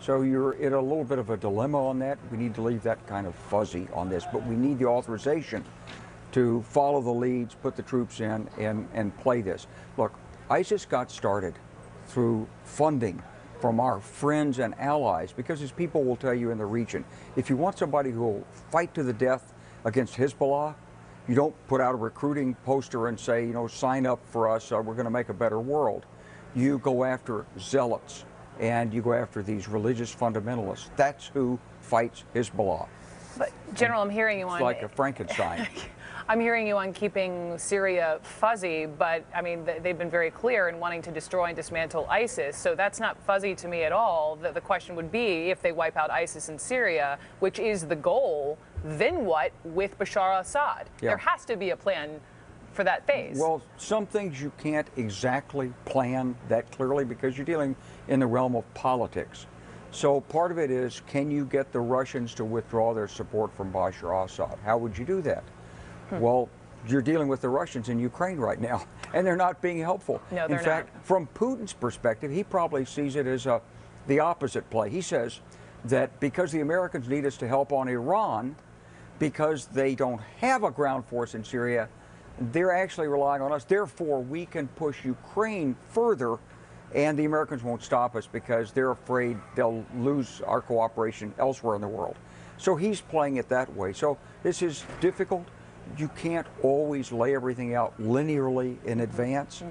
So you're in a little bit of a dilemma on that. We need to leave that kind of fuzzy on this, but we need the authorization to follow the leads, put the troops in, and play this. Look, ISIS got started through funding from our friends and allies, because as people will tell you in the region, if you want somebody who will fight to the death against Hezbollah, you don't put out a recruiting poster and say, you know, sign up for us, we're going to make a better world. You go after zealots, and you go after these religious fundamentalists. That's who fights Hezbollah. But General, I'm hearing you on... It's like a Frankenstein. I'm hearing you on keeping Syria fuzzy, but I mean, they've been very clear in wanting to destroy and dismantle ISIS, so that's not fuzzy to me at all. The question would be, if they wipe out ISIS in Syria, which is the goal, then what with Bashar Assad? Yeah. There has to be a plan for that phase. Well, some things you can't exactly plan that clearly because you're dealing in the realm of politics. So part of it is, can you get the Russians to withdraw their support from Bashar Assad? How would you do that? Well, you're dealing with the Russians in Ukraine right now, and they're not being helpful. No, they're in fact, not. From Putin's perspective, he probably sees it as the opposite play. He says that because the Americans need us to help on Iran, because they don't have a ground force in Syria, they're actually relying on us. Therefore, we can push Ukraine further, and the Americans won't stop us because they're afraid they'll lose our cooperation elsewhere in the world. So he's playing it that way. So this is difficult. You can't always lay everything out linearly in advance.